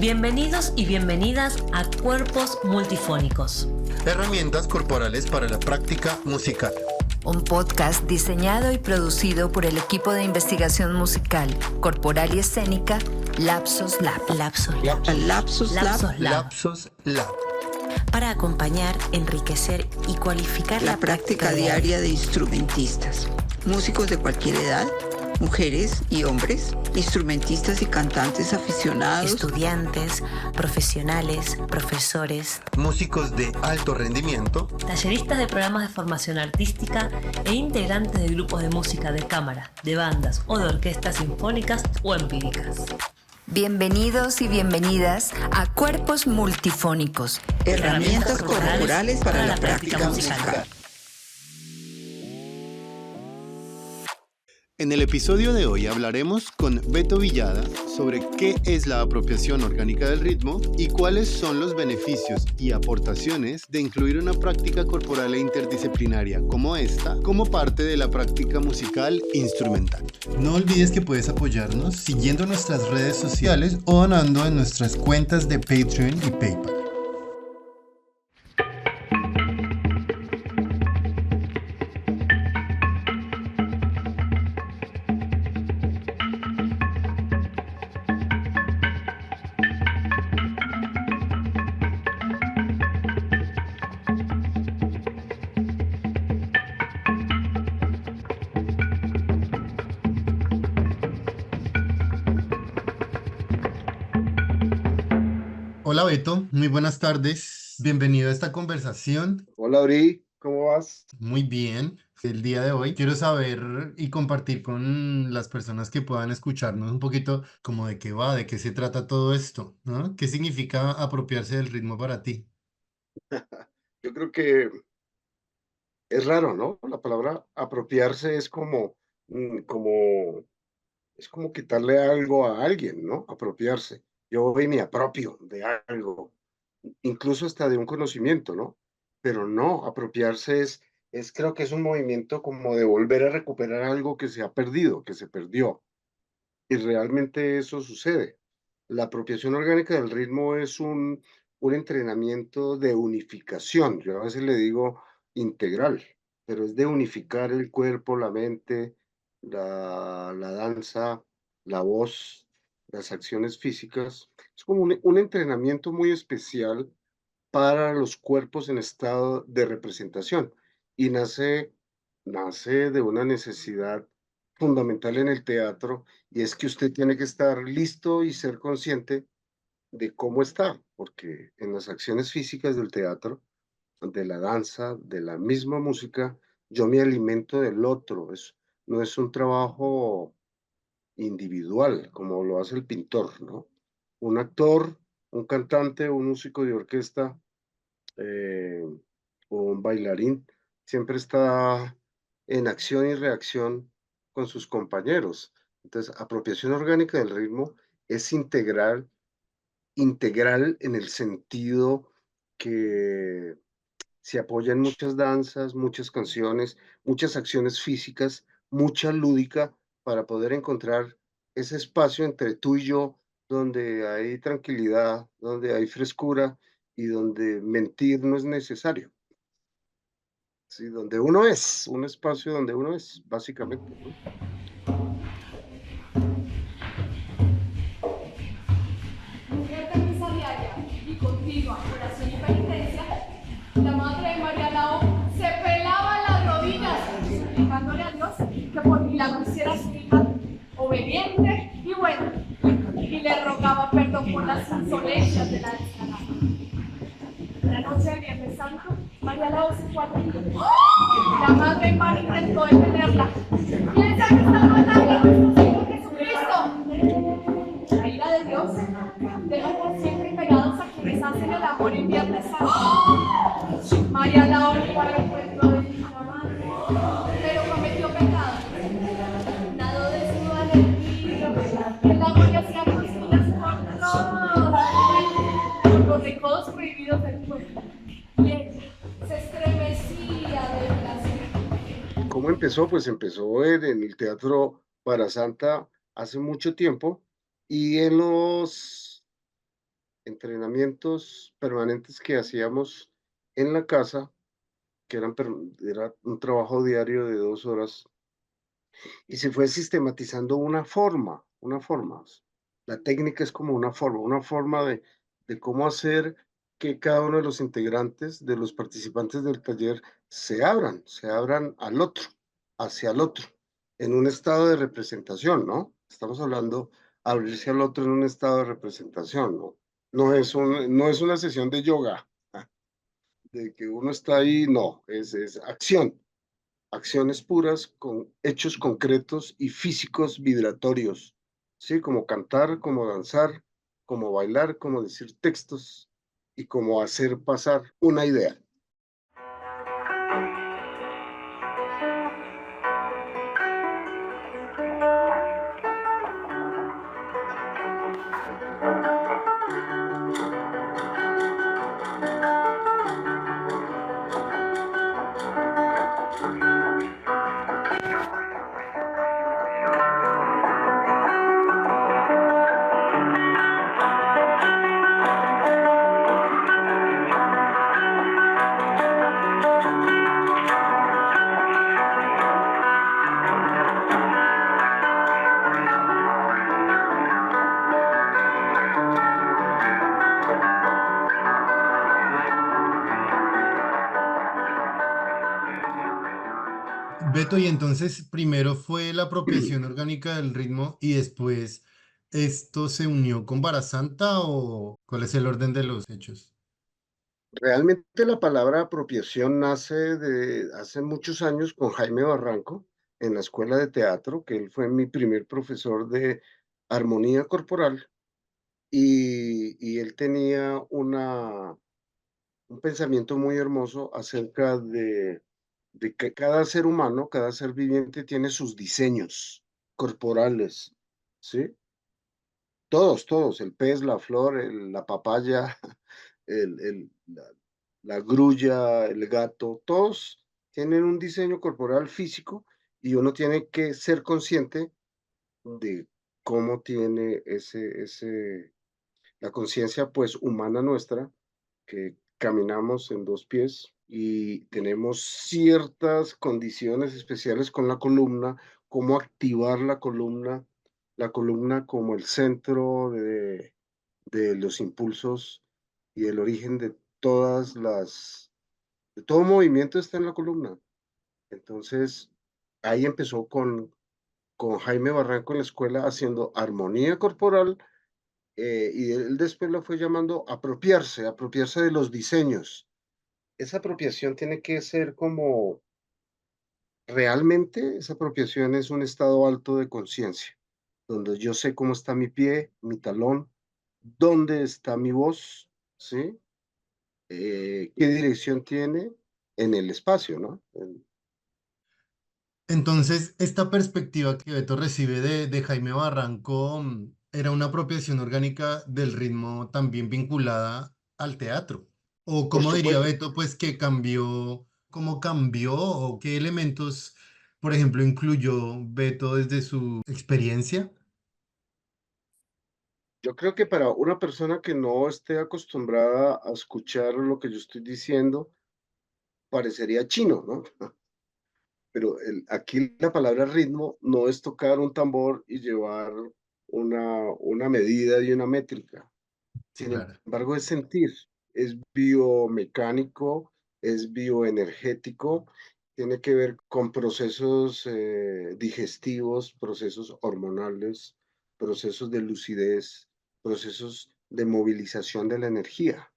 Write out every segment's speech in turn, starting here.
Bienvenidos y bienvenidas a Cuerpos Multifónicos. Herramientas corporales para la práctica musical. Un podcast diseñado y producido por el equipo de investigación musical, corporal y escénica Lapsus Lab. Lapsus Lab. Para acompañar, enriquecer y cualificar la práctica diaria de instrumentistas, músicos de cualquier edad, mujeres y hombres, instrumentistas y cantantes aficionados, estudiantes, profesionales, profesores, músicos de alto rendimiento, talleristas de programas de formación artística e integrantes de grupos de música de cámara, de bandas o de orquestas sinfónicas o empíricas. Bienvenidos y bienvenidas a Cuerpos Multifónicos. Herramientas corporales para la práctica musical. En el episodio de hoy hablaremos con Beto Villada sobre qué es la apropiación orgánica del ritmo y cuáles son los beneficios y aportaciones de incluir una práctica corporal e interdisciplinaria como esta como parte de la práctica musical instrumental. No olvides que puedes apoyarnos siguiendo nuestras redes sociales o donando en nuestras cuentas de Patreon y PayPal. Hola Beto, muy buenas tardes. Bienvenido a esta conversación. Hola, Ori, ¿cómo vas? Muy bien. El día de hoy quiero saber y compartir con las personas que puedan escucharnos un poquito como de qué va, de qué se trata todo esto, ¿no? ¿Qué significa apropiarse del ritmo para ti? Yo creo que es raro, ¿no? La palabra apropiarse es es como quitarle algo a alguien, ¿no? Apropiarse. Yo hoy me apropio de algo, incluso hasta de un conocimiento, ¿no? Pero no, apropiarse creo que es un movimiento como de volver a recuperar algo que se ha perdido, que se perdió. Y realmente eso sucede. La apropiación orgánica del ritmo es un entrenamiento de unificación. Yo a veces le digo integral, pero es de unificar el cuerpo, la mente, la danza, la voz, las acciones físicas. Es como un entrenamiento muy especial para los cuerpos en estado de representación y nace de una necesidad fundamental en el teatro, y es que usted tiene que estar listo y ser consciente de cómo está, porque en las acciones físicas del teatro, de la danza, de la misma música, yo me alimento del otro. No es un trabajo individual como lo hace el pintor, ¿no? Un actor, un cantante, un músico de orquesta eh, o un bailarín siempre está en acción y reacción con sus compañeros. Entonces, apropiación orgánica del ritmo es integral en el sentido que se apoya en muchas danzas, muchas canciones, muchas acciones físicas, mucha lúdica para poder encontrar ese espacio entre tú y yo donde hay tranquilidad, donde hay frescura y donde mentir no es necesario. Sí, donde uno es, un espacio donde uno es, básicamente, ¿no? Mujer de misa diaria y continua oración y penitencia, la madre de María Lao se pelaba las rodillas, suplicándole a Dios que por milagro hiciera su hija obediente y buena, y le rogaba perdón por las insolencias de la descarada. La noche del Viernes Santo, María Lao se fue a dormir. La madre de María intentó detenerla. Piensa que está matando a nuestro Señor Jesucristo. La ira de Dios deja por siempre pegados a quienes hacen el amor en Viernes Santo. María Lao fue al encuentro de su madre, pero cometió pecado. Nadó desnuda en el río, el agua le hacía cosquillas por los recodos prohibidos del pueblo. Y ella se estremecía de placer. ¿Cómo empezó? Pues empezó en el Teatro Para Santa hace mucho tiempo, y entrenamientos permanentes que hacíamos en la casa, que era un trabajo diario de 2 horas, y se fue sistematizando una forma. La técnica es como una forma de cómo hacer que cada uno de los integrantes, de los participantes del taller, se abran al otro, hacia el otro, en un estado de representación, ¿no? Estamos hablando abrirse al otro en un estado de representación, ¿no? No es una sesión de yoga, de que uno está ahí, no, es acción, acciones puras con hechos concretos y físicos vibratorios, ¿sí? Como cantar, como danzar, como bailar, como decir textos y como hacer pasar una idea. Beto, y entonces primero fue la apropiación orgánica del ritmo y después esto se unió con Vara Santa o ¿cuál es el orden de los hechos? Realmente la palabra apropiación nace de hace muchos años con Jaime Barranco en la escuela de teatro, que él fue mi primer profesor de armonía corporal y él tenía un pensamiento muy hermoso acerca de que cada ser humano, cada ser viviente tiene sus diseños corporales, ¿sí? Todos, el pez, la flor, la papaya, la grulla, el gato, todos tienen un diseño corporal físico y uno tiene que ser consciente de cómo tiene la conciencia pues humana nuestra, que caminamos en 2 pies y tenemos ciertas condiciones especiales con la columna, cómo activar la columna como el centro de los impulsos y el origen de todo movimiento está en la columna. Entonces, ahí empezó con Jaime Barranco en la escuela haciendo armonía corporal y él después lo fue llamando apropiarse de los diseños. Esa apropiación tiene que ser como, realmente esa apropiación es un estado alto de conciencia, donde yo sé cómo está mi pie, mi talón, dónde está mi voz, ¿sí? Qué dirección tiene en el espacio, ¿no? Entonces, esta perspectiva que Beto recibe de Jaime Barranco era una apropiación orgánica del ritmo también vinculada al teatro. O Por cómo diría supuesto, Beto, pues que cambió, cómo cambió o qué elementos, por ejemplo, incluyó Beto desde su experiencia. yo creo que para una persona que no esté acostumbrada a escuchar lo que yo estoy diciendo, parecería chino, ¿no? Pero aquí la palabra ritmo no es tocar un tambor y llevar una medida y una métrica. Sí, Sin claro. embargo, es sentir, es biomecánico, es bioenergético, tiene que ver con procesos digestivos, procesos hormonales, procesos de lucidez, procesos de movilización de la energía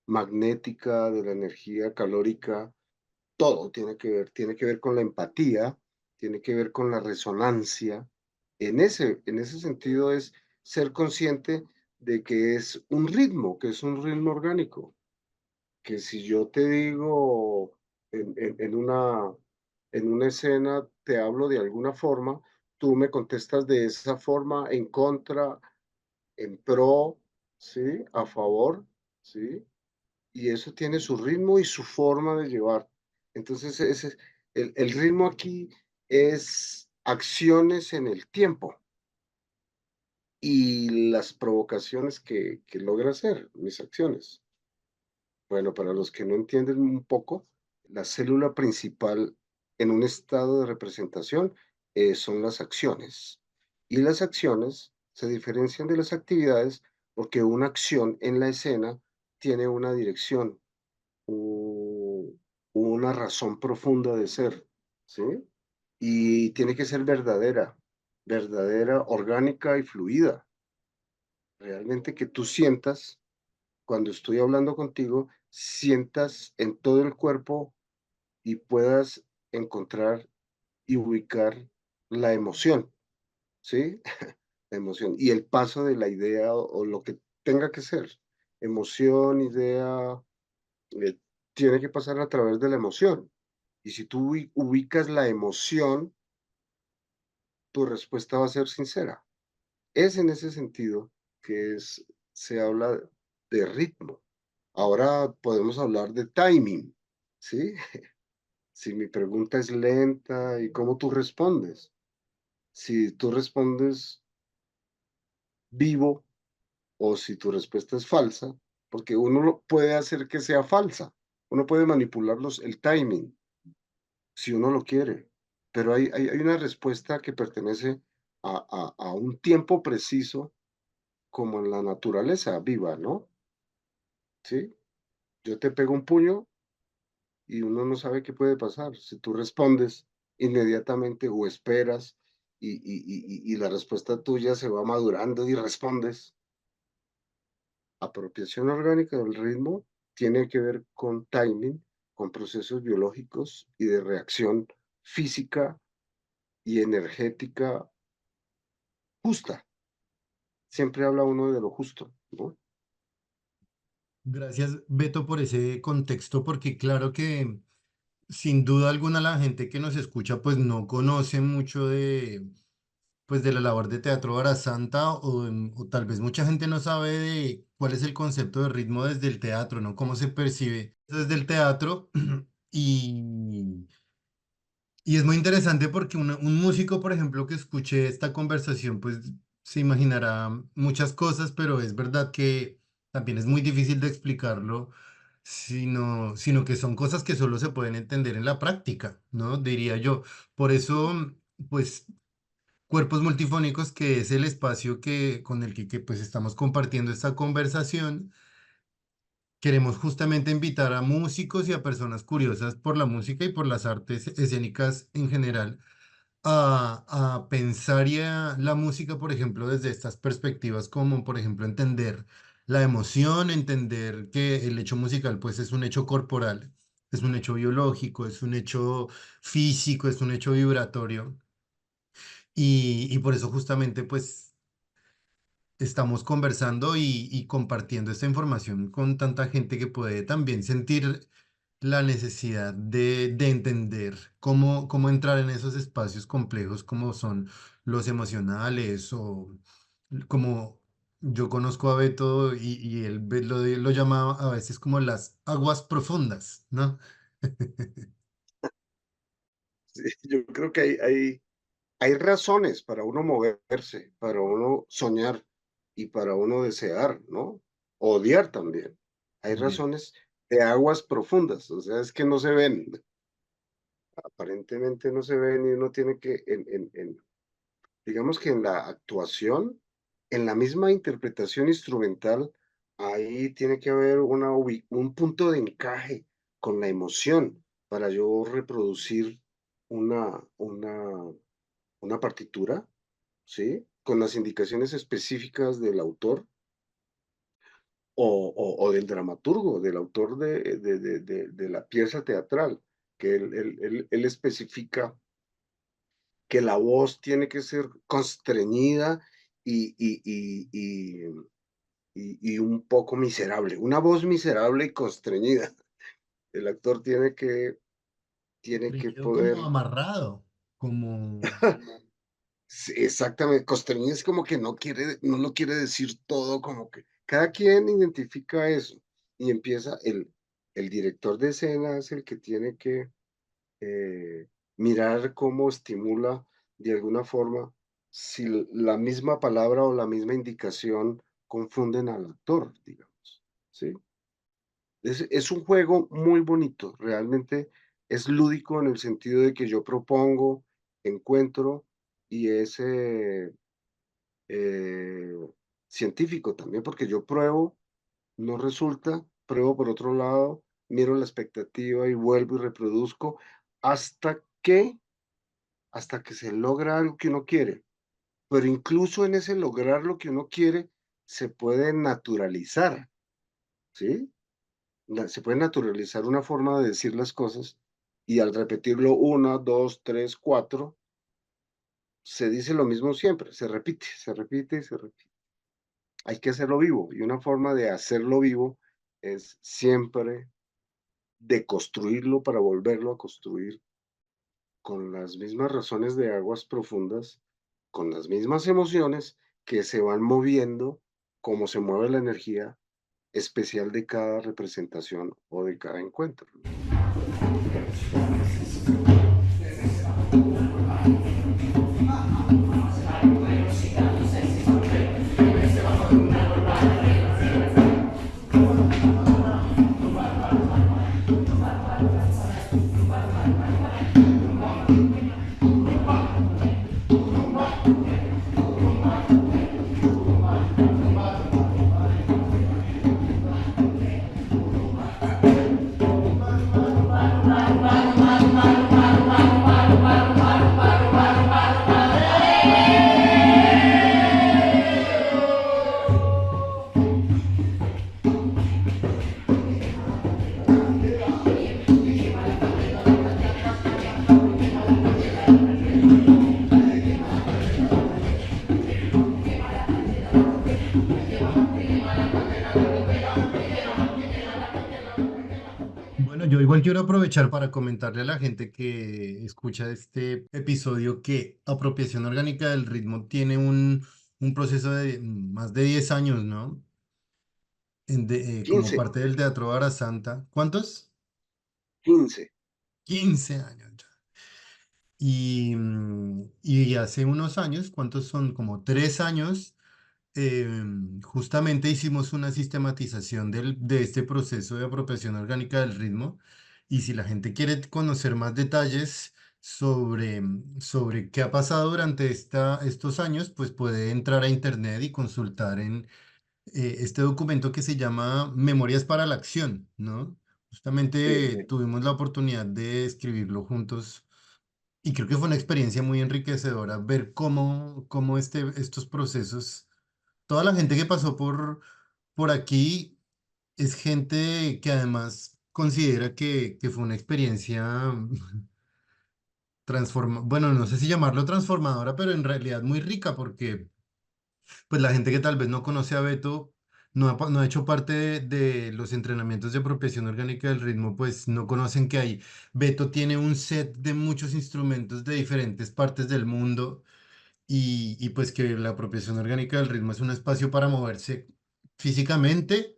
magnética, de la energía calórica, todo tiene que ver con la empatía, tiene que ver con la resonancia. En ese sentido es ser consciente de que es un ritmo, que es un ritmo orgánico, que si yo te digo en una escena, te hablo de alguna forma, tú me contestas de esa forma, en contra, en pro, ¿sí? A favor, ¿sí? Y eso tiene su ritmo y su forma de llevar. Entonces, el ritmo aquí es acciones en el tiempo. y las provocaciones que logra hacer, mis acciones. Bueno, para los que no entienden un poco, la célula principal en un estado de representación son las acciones. Y las acciones se diferencian de las actividades porque una acción en la escena tiene una dirección, u- una razón profunda de ser, ¿sí? Y tiene que ser verdadera, verdadera, orgánica y fluida. Realmente que tú sientas, cuando estoy hablando contigo, sientas en todo el cuerpo y puedas encontrar y ubicar la emoción, ¿sí? La emoción y el paso de la idea o lo que tenga que ser. Emoción, idea, eh, tiene que pasar a través de la emoción. Y si tú ubicas la emoción, tu respuesta va a ser sincera. Es en ese sentido que se habla de ritmo. Ahora podemos hablar de timing, ¿sí? Si mi pregunta es lenta y cómo tú respondes. Si tú respondes vivo o si tu respuesta es falsa, porque uno lo puede hacer que sea falsa. Uno puede manipular el timing si uno lo quiere, pero hay una respuesta que pertenece a un tiempo preciso como en la naturaleza viva, ¿no? ¿Sí? Yo te pego un puño y uno no sabe qué puede pasar. Si tú respondes inmediatamente o esperas y la respuesta tuya se va madurando y respondes. Apropiación orgánica del ritmo tiene que ver con timing, con procesos biológicos y de reacción física y energética justa. Siempre habla uno de lo justo, ¿no? Gracias, Beto, por ese contexto, porque claro que sin duda alguna la gente que nos escucha pues no conoce mucho pues de la labor de Teatro Hora Santa o tal vez mucha gente no sabe de cuál es el concepto de ritmo desde el teatro, ¿no? Cómo se percibe desde el teatro y, y es muy interesante porque un músico, por ejemplo, que escuche esta conversación, pues se imaginará muchas cosas, pero es verdad que también es muy difícil de explicarlo, sino que son cosas que solo se pueden entender en la práctica, ¿no? Diría yo. Por eso, pues, Cuerpos Multifónicos, que es el espacio con el que pues estamos compartiendo esta conversación. Queremos justamente invitar a músicos y a personas curiosas por la música y por las artes escénicas en general a pensar la música, por ejemplo, desde estas perspectivas, como por ejemplo entender la emoción, entender que el hecho musical pues es un hecho corporal, es un hecho biológico, es un hecho físico, es un hecho vibratorio. Y por eso justamente pues estamos conversando y compartiendo esta información con tanta gente que puede también sentir la necesidad de entender cómo entrar en esos espacios complejos como son los emocionales o como yo conozco a Beto y él lo llama a veces como las aguas profundas, ¿no? Sí, yo creo que hay razones para uno moverse, para uno soñar y para uno desear, ¿no? Odiar también. Hay Bien. razones de aguas profundas, o sea, es que no se ven, aparentemente no se ven y uno tiene que, digamos que en la actuación, en la misma interpretación instrumental, ahí tiene que haber un punto de encaje con la emoción para yo reproducir una, una, una partitura, ¿sí? Con las indicaciones específicas del autor o del dramaturgo, del autor de la pieza teatral, que él especifica que la voz tiene que ser constreñida y, y, y, y, y un poco miserable, una voz miserable y constreñida. El actor tiene que Estreñido como poder, amarrado, como... sí, exactamente, constreñido es como que no lo quiere decir todo, como que cada quien identifica eso y empieza el director de escena es el que tiene que mirar cómo estimula de alguna forma si la misma palabra o la misma indicación confunden al actor, digamos, ¿sí? Es un juego muy bonito, realmente es lúdico en el sentido de que yo propongo, encuentro y es eh, científico también, porque yo pruebo, no resulta, pruebo por otro lado, miro la expectativa y vuelvo y reproduzco hasta que, hasta que se logra algo que uno quiere. Pero incluso en ese lograr lo que uno quiere, se puede naturalizar, ¿sí? Se puede naturalizar una forma de decir las cosas y al repetirlo una, dos, tres, cuatro, se dice lo mismo siempre, se repite, se repite y se repite. Hay que hacerlo vivo y una forma de hacerlo vivo es siempre deconstruirlo para volverlo a construir con las mismas razones de aguas profundas, con las mismas emociones que se van moviendo, como se mueve la energía especial de cada representación o de cada encuentro. Bueno, yo igual quiero aprovechar para comentarle a la gente que escucha este episodio que apropiación orgánica del ritmo tiene un proceso de más de 10 años, ¿no? Como 15, parte del Teatro Vara Santa. ¿Cuántos? 15. 15 años ya. Y hace unos años, ¿cuántos son? Como 3 años, justamente hicimos una sistematización de este proceso de apropiación orgánica del ritmo. Y si la gente quiere conocer más detalles sobre qué ha pasado durante estos años, pues puede entrar a internet y consultar en este documento que se llama Memorias para la Acción, ¿no? Sí, Justamente sí. tuvimos la oportunidad de escribirlo juntos y creo que fue una experiencia muy enriquecedora ver cómo estos procesos, toda la gente que pasó por aquí es gente que además considera que fue una experiencia bueno, no sé si llamarlo transformadora, pero en realidad muy rica porque pues la gente que tal vez no conoce a Beto, no ha hecho parte de los entrenamientos de apropiación orgánica del ritmo, pues no conocen que hay. Beto tiene un set de muchos instrumentos de diferentes partes del mundo y pues que la apropiación orgánica del ritmo es un espacio para moverse físicamente,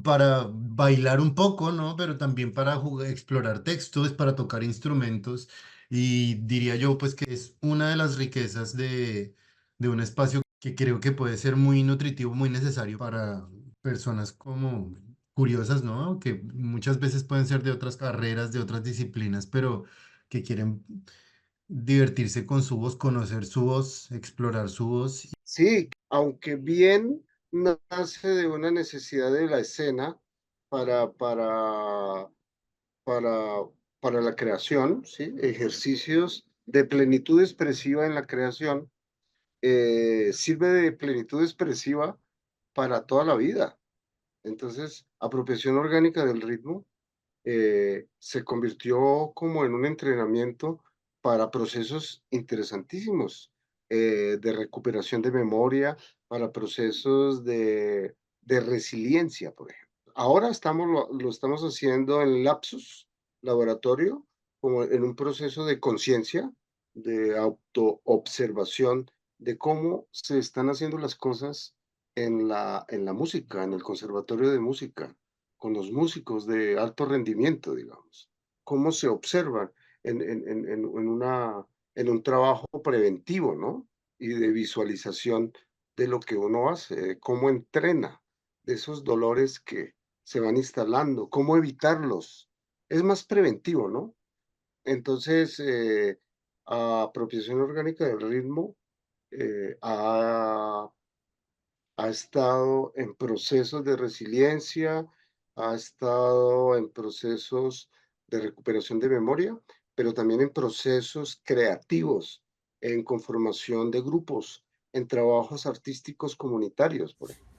para bailar un poco, ¿no? Pero también para explorar textos, para tocar instrumentos. Y diría yo, pues que es una de las riquezas de un espacio que creo que puede ser muy nutritivo, muy necesario para personas como curiosas, ¿no? Que muchas veces pueden ser de otras carreras, de otras disciplinas, pero que quieren divertirse con su voz, conocer su voz, explorar su voz. Sí, aunque bien nace de una necesidad de la escena para, para, para, para la creación, ¿sí? Ejercicios de plenitud expresiva en la creación, sirve de plenitud expresiva para toda la vida. Entonces, apropiación orgánica del ritmo se convirtió como en un entrenamiento para procesos interesantísimos de recuperación de memoria, para procesos de resiliencia, por ejemplo. Ahora lo estamos haciendo en Lapsus Laboratorio, como en un proceso de conciencia, de autoobservación de cómo se están haciendo las cosas en la música, en el Conservatorio de Música, con los músicos de alto rendimiento, digamos. Cómo se observan en un trabajo preventivo, ¿no? y de visualización de lo que uno hace, de cómo entrena, de esos dolores que se van instalando, cómo evitarlos. Es más preventivo, ¿no? Entonces, apropiación orgánica del ritmo ha estado en procesos de resiliencia, ha estado en procesos de recuperación de memoria, pero también en procesos creativos, en conformación de grupos, en trabajos artísticos comunitarios, por ejemplo.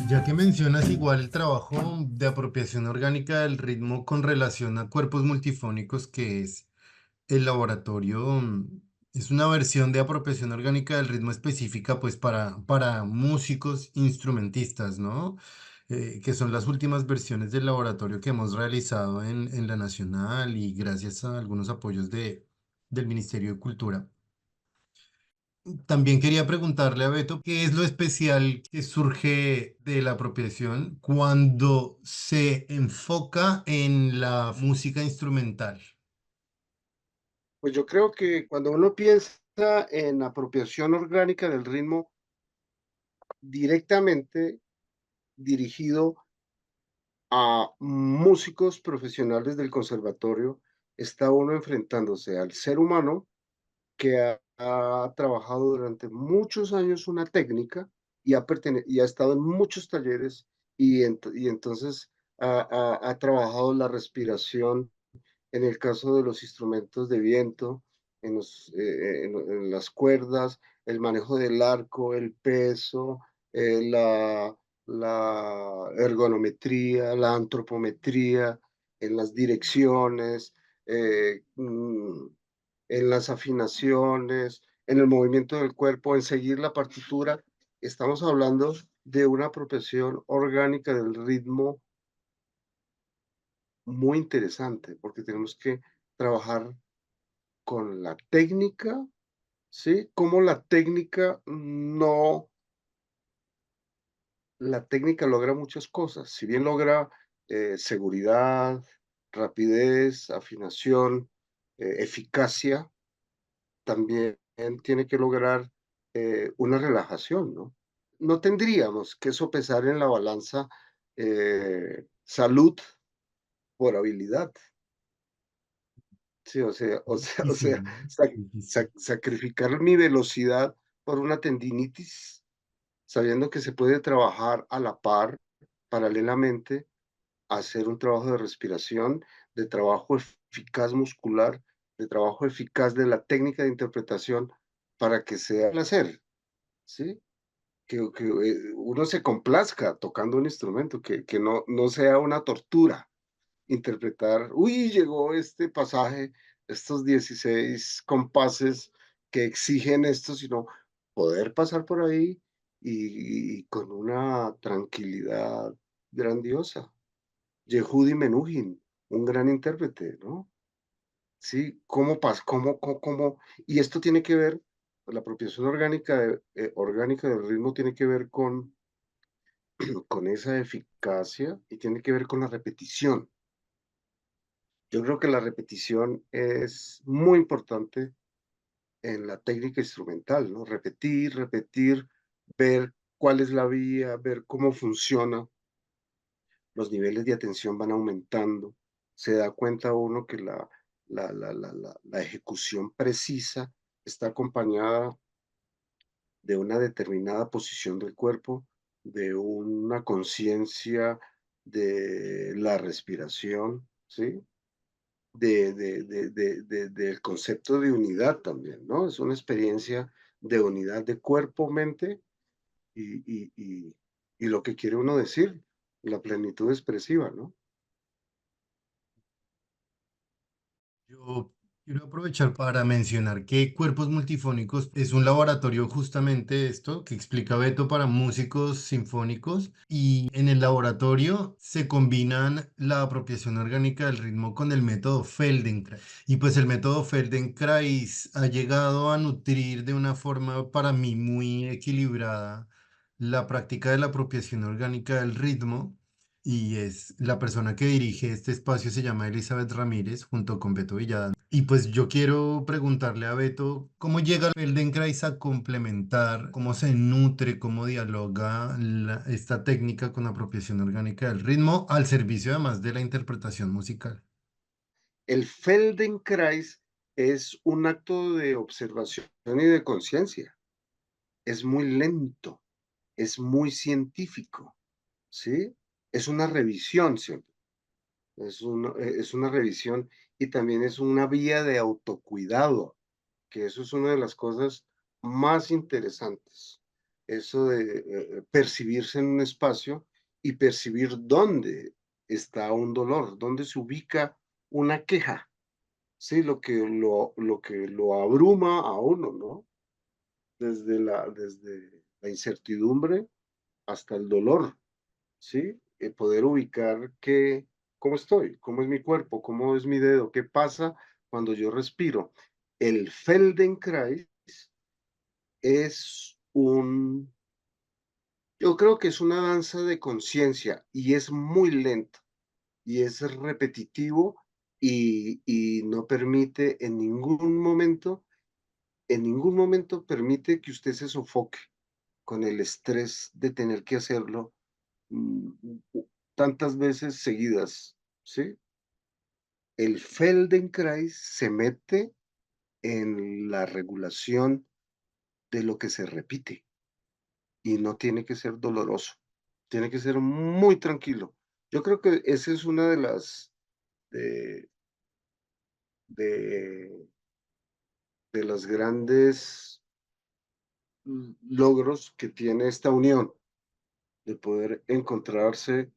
Ya que mencionas igual el trabajo de apropiación orgánica del ritmo con relación a cuerpos multifónicos, que es el laboratorio, es una versión de apropiación orgánica del ritmo específica, pues para músicos instrumentistas, ¿no? Que son las últimas versiones del laboratorio que hemos realizado en la Nacional y gracias a algunos apoyos del Ministerio de Cultura. También quería preguntarle a Beto, ¿qué es lo especial que surge de la apropiación cuando se enfoca en la música instrumental? Pues yo creo que cuando uno piensa en apropiación orgánica del ritmo directamente dirigido a músicos profesionales del conservatorio, está uno enfrentándose al ser humano que ha trabajado durante muchos años una técnica y ha estado en muchos talleres y entonces ha trabajado la respiración en el caso de los instrumentos de viento, en las cuerdas, el manejo del arco, el peso, la ergonometría, la antropometría, en las direcciones, eh, mm, en las afinaciones, en el movimiento del cuerpo, en seguir la partitura. Estamos hablando de una apropiación orgánica del ritmo muy interesante, porque tenemos que trabajar con la técnica, ¿sí? Como la técnica logra muchas cosas. Si bien logra seguridad, rapidez, afinación, eficacia, también tiene que lograr una relajación, ¿no? No tendríamos que sopesar en la balanza salud por habilidad. Sí, Difícil, ¿no? Difícil. sacrificar mi velocidad por una tendinitis, sabiendo que se puede trabajar a la par, paralelamente, hacer un trabajo de respiración, de trabajo eficaz muscular, de trabajo eficaz de la técnica de interpretación para que sea placer, ¿sí? Que uno se complazca tocando un instrumento, que no sea una tortura interpretar, uy, llegó este pasaje, estos 16 compases que exigen esto, sino poder pasar por ahí y con una tranquilidad grandiosa. Yehudi Menuhin, un gran intérprete, ¿no? Sí, y esto tiene que ver, la apropiación orgánica del ritmo tiene que ver con esa eficacia y tiene que ver con la repetición. Yo creo que la repetición es muy importante en la técnica instrumental, ¿no? Repetir, repetir, ver cuál es la vía, ver cómo funciona, los niveles de atención van aumentando, se da cuenta uno que la ejecución precisa está acompañada de una determinada posición del cuerpo, de una conciencia de la respiración, ¿sí? Del concepto de unidad también, ¿no? Es una experiencia de unidad de cuerpo, mente y, y lo que quiere uno decir, la plenitud expresiva, ¿no? Yo Quiero aprovechar para mencionar que Cuerpos Multifónicos es un laboratorio justamente esto que explica Beto para músicos sinfónicos y en el laboratorio se combinan la apropiación orgánica del ritmo con el método Feldenkrais y pues el método Feldenkrais ha llegado a nutrir de una forma para mí muy equilibrada la práctica de la apropiación orgánica del ritmo y es la persona que dirige este espacio se llama Elizabeth Ramírez junto con Beto Villada. Y pues yo quiero preguntarle a Beto cómo llega el Feldenkrais a complementar, cómo se nutre, cómo dialoga esta técnica con apropiación orgánica del ritmo al servicio además de la interpretación musical. El Feldenkrais es un acto de observación y de conciencia. Es muy lento, es muy científico, ¿sí? Es una revisión siempre. Es una revisión y también es una vía de autocuidado, que eso es una de las cosas más interesantes. Eso de percibirse en un espacio y percibir dónde está un dolor, dónde se ubica una queja, sí, lo que lo abruma a uno, ¿no? Desde la incertidumbre hasta el dolor, ¿sí? Poder ubicar cómo estoy, cómo es mi cuerpo, cómo es mi dedo, qué pasa cuando yo respiro. El Feldenkrais es yo creo que es una danza de conciencia y es muy lento y es repetitivo y no permite en ningún momento permite que usted se sofoque con el estrés de tener que hacerlo mm, tantas veces seguidas, ¿sí? El Feldenkrais se mete en la regulación de lo que se repite y no tiene que ser doloroso, tiene que ser muy tranquilo. Yo creo que esa es una de, de, de las grandes logros que tiene esta unión, de poder encontrarse,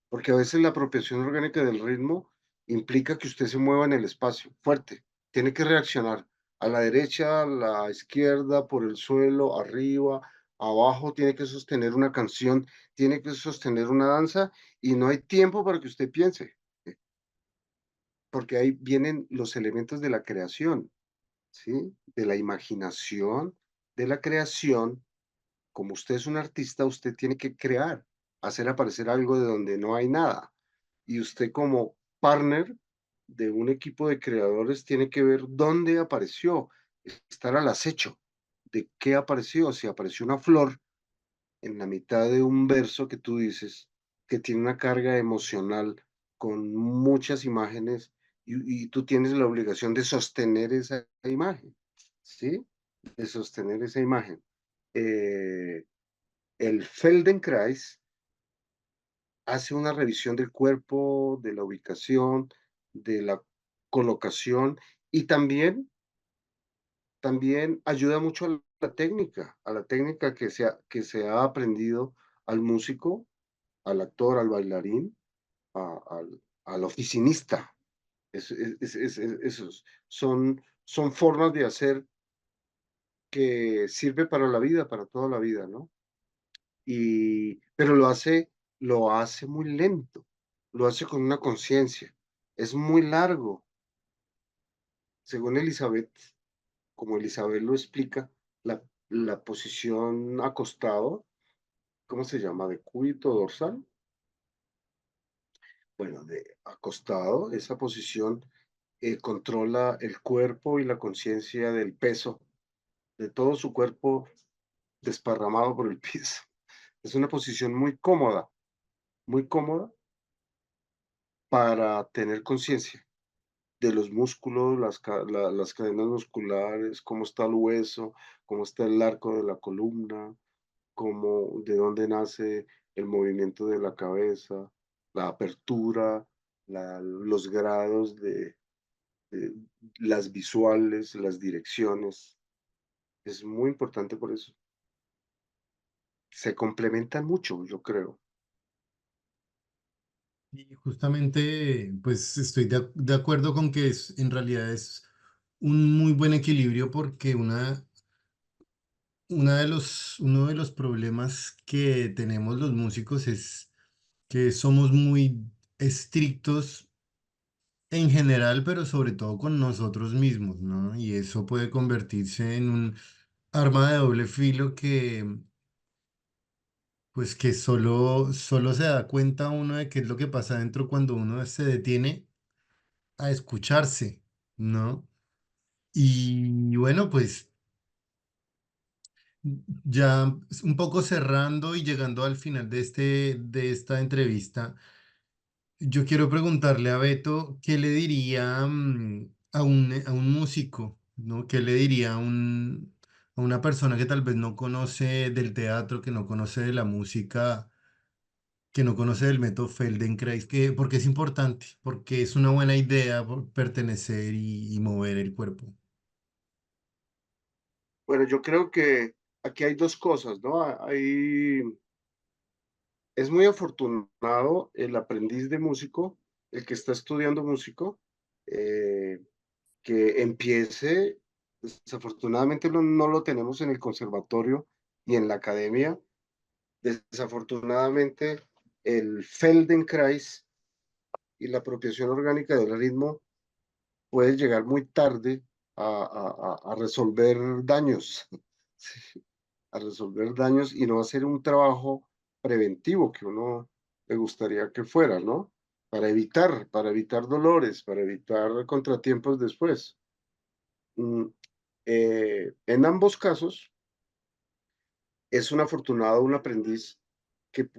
porque a veces la apropiación orgánica del ritmo implica que usted se mueva en el espacio, fuerte, tiene que reaccionar a la derecha, a la izquierda, por el suelo, arriba, abajo, tiene que sostener una canción, tiene que sostener una danza y no hay tiempo para que usted piense, porque ahí vienen los elementos de la creación, ¿sí? De la imaginación, de la creación. Como usted es un artista, usted tiene que crear, hacer aparecer algo de donde no hay nada. Y usted como partner de un equipo de creadores tiene que ver dónde apareció, estar al acecho de qué apareció. Si apareció una flor en la mitad de un verso que tú dices, que tiene una carga emocional con muchas imágenes y tú tienes la obligación de sostener esa imagen, ¿sí? De sostener esa imagen. Eh, el Feldenkrais hace una revisión del cuerpo, de la ubicación, de la colocación y también ayuda mucho a la técnica que se ha aprendido al músico, al actor, al bailarín, al oficinista. Esos son formas de hacer que sirve para la vida, para toda la vida, ¿no? Pero lo hace muy lento, lo hace con una conciencia. Es muy largo. Según Elizabeth, como Elizabeth lo explica, la posición acostado, ¿cómo se llama? De cúbito dorsal. Bueno, de acostado, esa posición controla el cuerpo y la conciencia del peso de todo su cuerpo desparramado por el piso. Es una posición muy cómoda para tener conciencia de los músculos, las cadenas musculares, cómo está el hueso, cómo está el arco de la columna, de dónde nace el movimiento de la cabeza, la apertura, los grados de las visuales, las direcciones. Es muy importante por eso. Se complementan mucho, yo creo. Y justamente, pues estoy de acuerdo con que en realidad es un muy buen equilibrio porque uno de los problemas que tenemos los músicos es que somos muy estrictos en general, pero sobre todo con nosotros mismos, ¿no? Y eso puede convertirse en un arma de doble filo que, pues que solo se da cuenta uno de qué es lo que pasa dentro cuando uno se detiene a escucharse, ¿no? Y bueno, pues ya un poco cerrando y llegando al final de esta entrevista, yo quiero preguntarle a Beto qué le diría a un músico, ¿no? ¿Qué le diría a una persona que tal vez no conoce del teatro, que no conoce de la música, que no conoce del método Feldenkrais, porque es importante, porque es una buena idea pertenecer y mover el cuerpo? Bueno, yo creo que aquí hay dos cosas, ¿no? Es muy afortunado el aprendiz de músico, el que está estudiando músico, eh, que empiece, desafortunadamente no lo tenemos en el conservatorio y en la academia, desafortunadamente el Feldenkrais y la apropiación orgánica del ritmo puede llegar muy tarde a resolver daños, ¿sí? A resolver daños y no hacer un trabajo preventivo que uno le gustaría que fuera, ¿no? Para evitar dolores, para evitar contratiempos después. Mm, en ambos casos, es un afortunado un aprendiz que,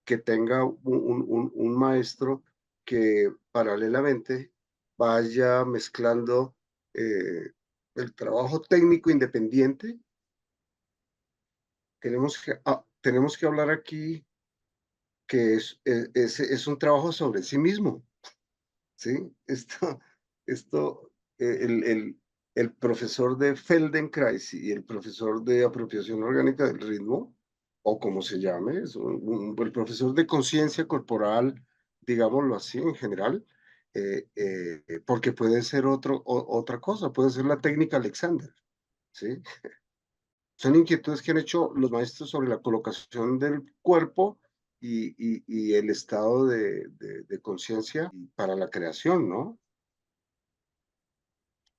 que tenga un maestro que paralelamente vaya mezclando el trabajo técnico independiente. Tenemos que hablar aquí que es un trabajo sobre sí mismo, ¿sí? Esto el profesor de Feldenkrais y el profesor de apropiación orgánica del ritmo, o como se llame, el profesor de conciencia corporal, digámoslo así en general, porque puede ser otra cosa, puede ser la técnica Alexander, ¿sí? Son inquietudes que han hecho los maestros sobre la colocación del cuerpo y el estado de conciencia para la creación, ¿no?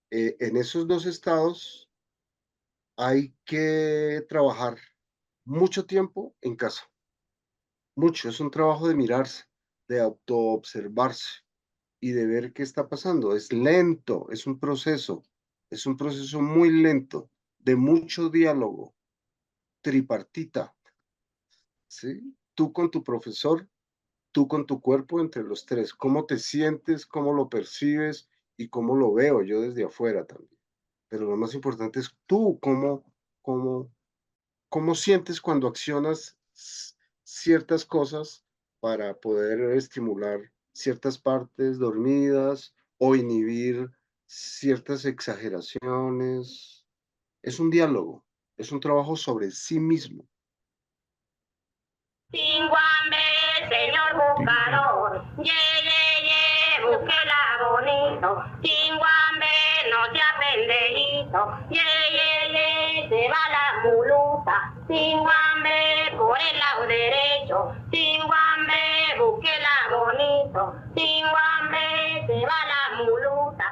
En esos dos estados hay que trabajar mucho tiempo en casa, mucho, es un trabajo de mirarse, de autoobservarse y de ver qué está pasando. Es lento, es un proceso muy lento, de mucho diálogo, tripartita, ¿sí? Tú con tu profesor, tú con tu cuerpo, entre los tres. ¿Cómo te sientes? ¿Cómo lo percibes? Y cómo lo veo yo desde afuera también. Pero lo más importante es tú, cómo, cómo sientes cuando accionas ciertas cosas para poder estimular ciertas partes dormidas o inhibir ciertas exageraciones. Es un diálogo, es un trabajo sobre sí mismo. Tinguambe, señor buscador, búsquela bonito. Tinguambe, no sea pendejito, se va la muluta. Tinguambe, por el lado derecho. Tinguambe, búsquela bonito. Tinguambe, se va la muluta.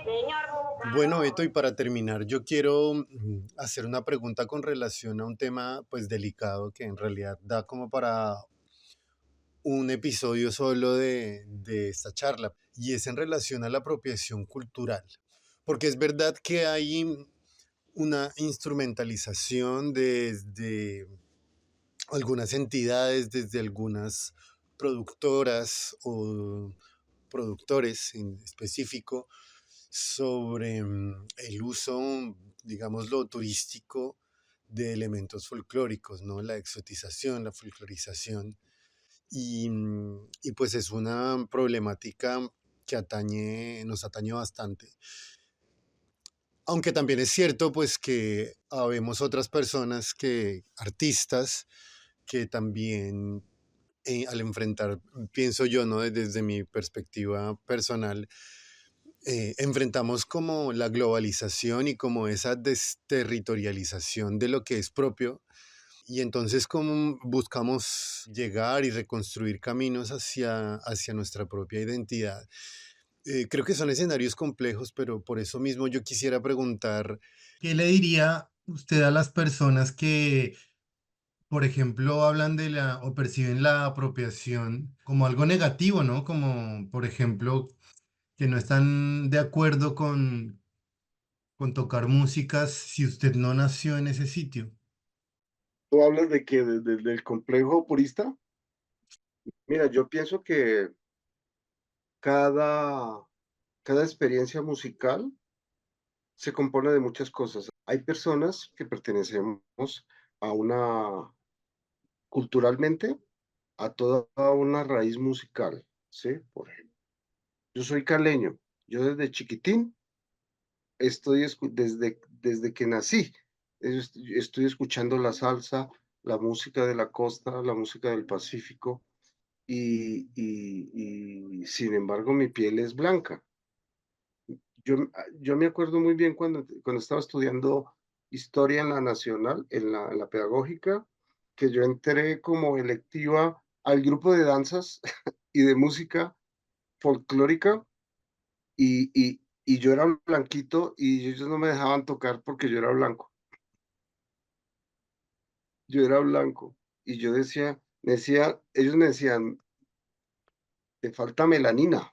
Señor buscador. Bueno, Beto, y para terminar, yo quiero hacer una pregunta con relación a un tema pues delicado que en realidad da como para un episodio solo de esta charla, y es en relación a la apropiación cultural, porque es verdad que hay una instrumentalización desde algunas entidades, desde algunas productoras o productores en específico, sobre el uso, digámoslo, turístico de elementos folclóricos, ¿no? La exotización, la folclorización. Y pues es una problemática que nos atañe bastante. Aunque también es cierto pues que habemos otras personas artistas, que también al enfrentar, pienso yo, ¿no? Desde mi perspectiva personal, enfrentamos como la globalización y como esa desterritorialización de lo que es propio. Y entonces como buscamos llegar y reconstruir caminos hacia nuestra propia identidad. Creo que son escenarios complejos, pero por eso mismo yo quisiera preguntar, ¿Qué le diría usted a las personas que, por ejemplo, hablan de la o perciben la apropiación como algo negativo, ¿no? Como, por ejemplo, que no están de acuerdo con tocar músicas si usted no nació en ese sitio. ¿Tú hablas de que del complejo purista? Mira, yo pienso que cada, cada experiencia musical se compone de muchas cosas. Hay personas que pertenecemos a una, culturalmente, a toda una raíz musical, ¿sí? Por ejemplo, yo soy caleño, yo desde chiquitín desde que nací, estoy escuchando la salsa, la música de la costa, la música del Pacífico, y sin embargo mi piel es blanca. Yo me acuerdo muy bien cuando estaba estudiando historia en la nacional, en la pedagógica, que yo entré como electiva al grupo de danzas y de música folclórica y yo era blanquito y ellos no me dejaban tocar porque yo era blanco. Yo era blanco y yo ellos me decían, te falta melanina.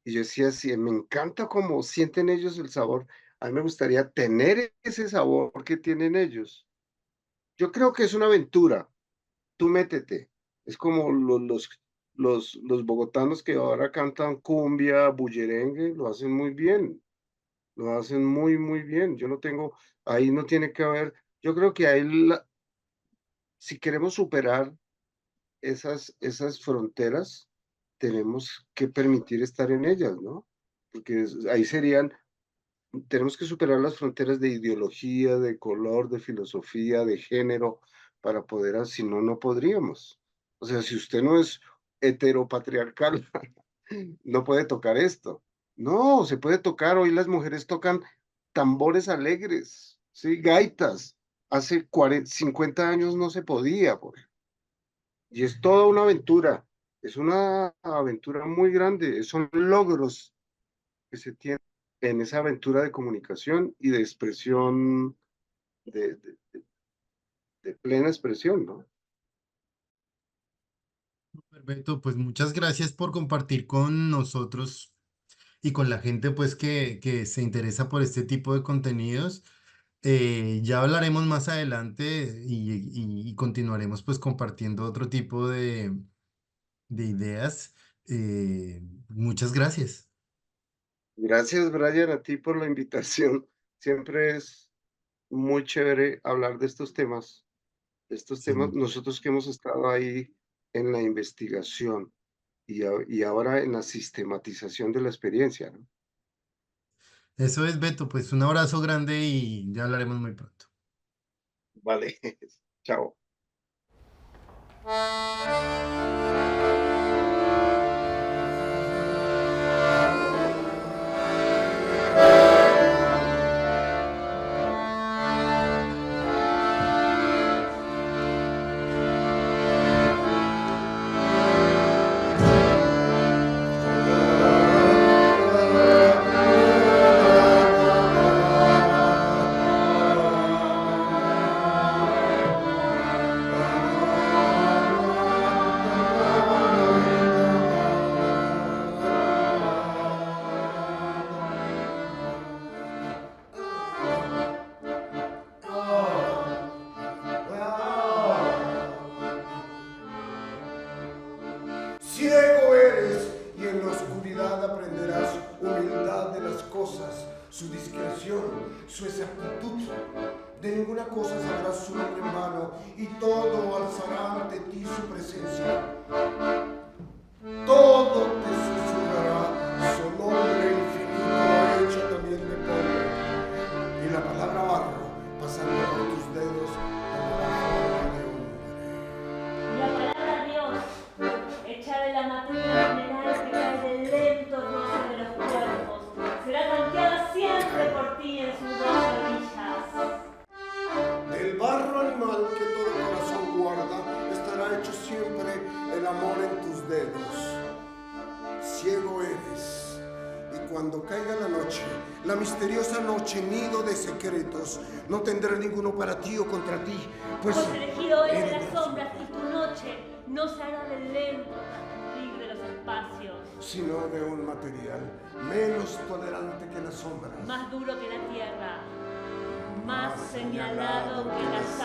Y yo decía, sí, me encanta cómo sienten ellos el sabor. A mí me gustaría tener ese sabor que tienen ellos. Yo creo que es una aventura. Tú métete. Es como los bogotanos que ahora cantan cumbia, bullerengue, lo hacen muy bien. Lo hacen muy, muy bien. Yo no tengo, ahí no tiene que haber, yo creo que ahí, si queremos superar esas fronteras, tenemos que permitir estar en ellas, ¿no? Porque ahí tenemos que superar las fronteras de ideología, de color, de filosofía, de género, para poder, si no, no podríamos. O sea, si usted no es heteropatriarcal, no puede tocar esto. No, se puede tocar. Hoy las mujeres tocan tambores alegres, ¿sí? Gaitas. Hace 50 años no se podía, por ejemplo. Y es toda una aventura. Es una aventura muy grande. Son logros que se tienen en esa aventura de comunicación y de expresión, de, de, de plena expresión, ¿no? Perfecto, pues muchas gracias por compartir con nosotros y con la gente pues que se interesa por este tipo de contenidos. Ya hablaremos más adelante y continuaremos pues compartiendo otro tipo de ideas. Muchas gracias. Gracias, Brian, a ti por la invitación. Siempre es muy chévere hablar de estos temas. Sí, Nosotros que hemos estado ahí en la investigación y ahora en la sistematización de la experiencia, ¿no? eso es, Beto, pues un abrazo grande y ya hablaremos muy pronto. Vale, chao. Ciego eres y en la oscuridad aprenderás humildad de las cosas, su discreción, su exactitud. De ninguna cosa sabrás su nombre en vano y todo alzará ante ti su presencia. Todo te susurrará su nombre infinito hecho también de polvo. Y la palabra barro pasando por tus dedos tomará forma de hombre. La palabra Dios mal que todo corazón guarda, estará hecho siempre el amor en tus dedos. Ciego eres, y cuando caiga la noche, la misteriosa noche, nido de secretos, no tendré ninguno para ti o contra ti, pues elegido eres de las sombras, y tu noche no se hará de lento transcurrir de los espacios, sino de un material menos tolerante que las sombras, más duro que la tierra, más señalado que las